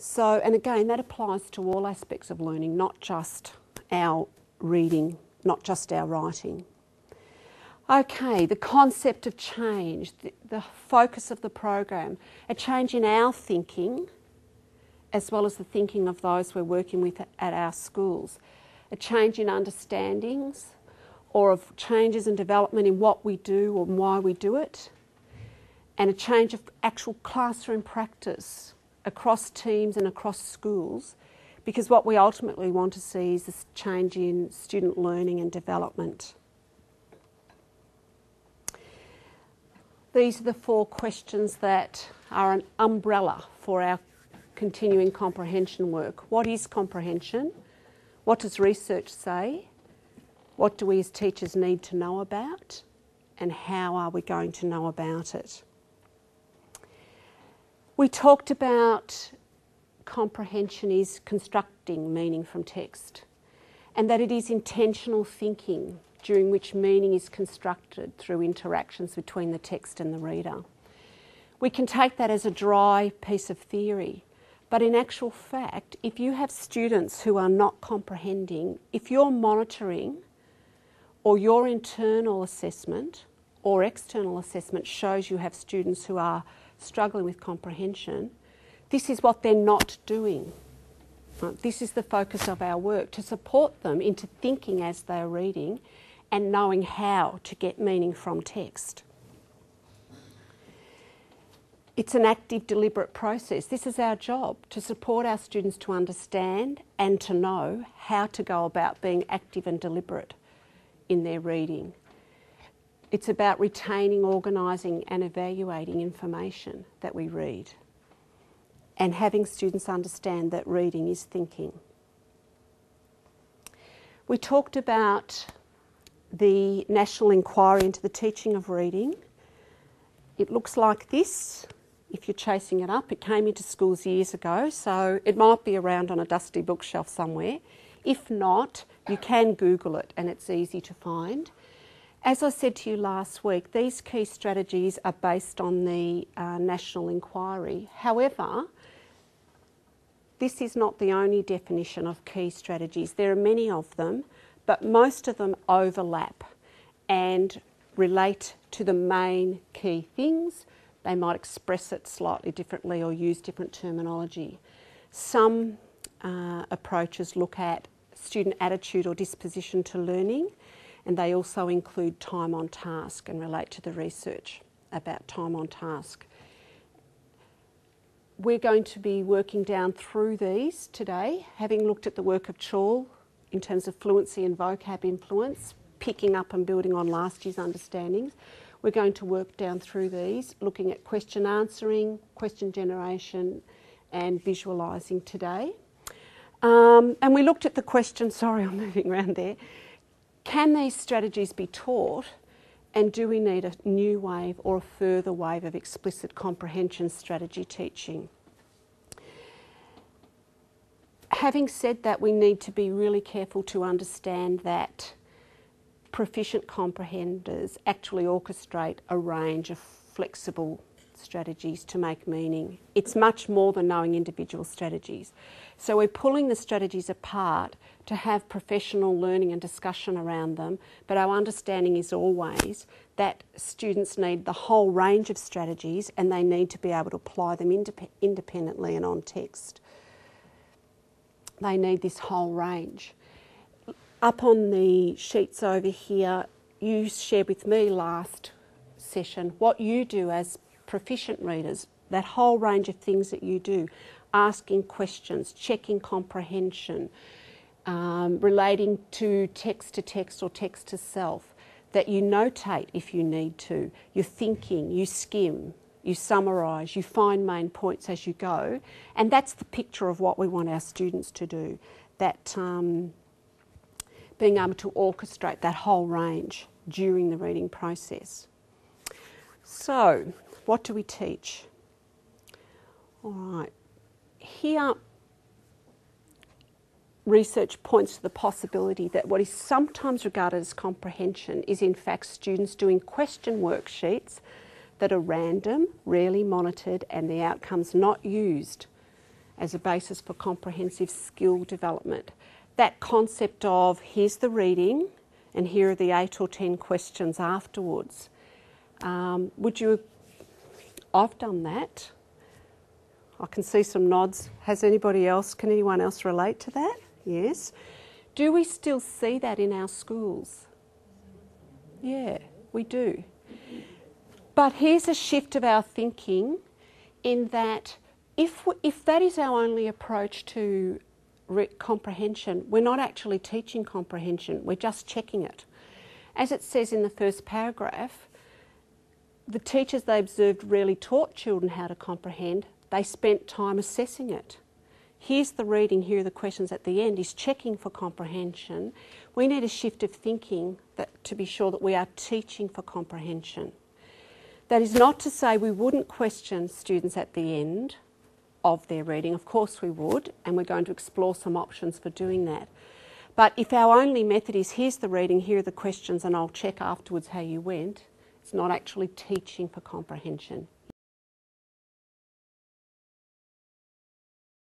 So, and again, that applies to all aspects of learning, not just our reading, not just our writing. Okay, the concept of change, the focus of the program, a change in our thinking as well as the thinking of those we're working with at our schools, a change in understandings or of changes and development in what we do or why we do it, and a change of actual classroom practice across teams and across schools, because what we ultimately want to see is this change in student learning and development. These are the 4 questions that are an umbrella for our continuing comprehension work. What is comprehension? What does research say? What do we as teachers need to know about? And how are we going to know about it? We talked about comprehension is constructing meaning from text, and that it is intentional thinking during which meaning is constructed through interactions between the text and the reader. We can take that as a dry piece of theory, but in actual fact, if you have students who are not comprehending, if you're monitoring or your internal assessment or external assessment shows you have students who are struggling with comprehension, this is what they're not doing. This is the focus of our work, to support them into thinking as they're reading and knowing how to get meaning from text. It's an active, deliberate process. This is our job, to support our students to understand and to know how to go about being active and deliberate in their reading. It's about retaining, organising and evaluating information that we read, and having students understand that reading is thinking. We talked about the National Inquiry into the Teaching of Reading. It looks like this. If you're chasing it up, it came into schools years ago, so it might be around on a dusty bookshelf somewhere. If not, you can Google it and it's easy to find. As I said to you last week, these key strategies are based on the National Inquiry. However, this is not the only definition of key strategies. There are many of them, but most of them overlap and relate to the main key things. They might express it slightly differently or use different terminology. Some approaches look at student attitude or disposition to learning, and they also include time on task and relate to the research about time on task. We're going to be working down through these today, having looked at the work of Chall in terms of fluency and vocab influence, picking up and building on last year's understandings. We're going to work down through these, looking at question answering, question generation and visualising today. And we looked at the question, sorry I'm moving around there, can these strategies be taught, and do we need a new wave or a further wave of explicit comprehension strategy teaching? Having said that, we need to be really careful to understand that proficient comprehenders actually orchestrate a range of flexible strategies to make meaning. It's much more than knowing individual strategies. So we're pulling the strategies apart to have professional learning and discussion around them, but our understanding is always that students need the whole range of strategies and they need to be able to apply them independently and on text. They need this whole range. Up on the sheets over here, you shared with me last session what you do as proficient readers, that whole range of things that you do, asking questions, checking comprehension, relating to text or text to self, that you notate if you need to, you're thinking, you skim, you summarise, you find main points as you go, and that's the picture of what we want our students to do, that being able to orchestrate that whole range during the reading process. So, what do we teach? All right, here research points to the possibility that what is sometimes regarded as comprehension is in fact students doing question worksheets that are random, rarely monitored, and the outcomes not used as a basis for comprehensive skill development. That concept of here's the reading and here are the 8 or 10 questions afterwards. I've done that. I can see some nods. Can anyone else relate to that? Yes. Do we still see that in our schools? Yeah, we do. But here's a shift of our thinking in that if that is our only approach to comprehension, we're not actually teaching comprehension, we're just checking it. As it says in the first paragraph, the teachers they observed rarely taught children how to comprehend, they spent time assessing it. Here's the reading, here are the questions at the end, is checking for comprehension. We need a shift of thinking to be sure that we are teaching for comprehension. That is not to say we wouldn't question students at the end of their reading. Of course we would, and we're going to explore some options for doing that. But if our only method is here's the reading, here are the questions, and I'll check afterwards how you went, it's not actually teaching for comprehension.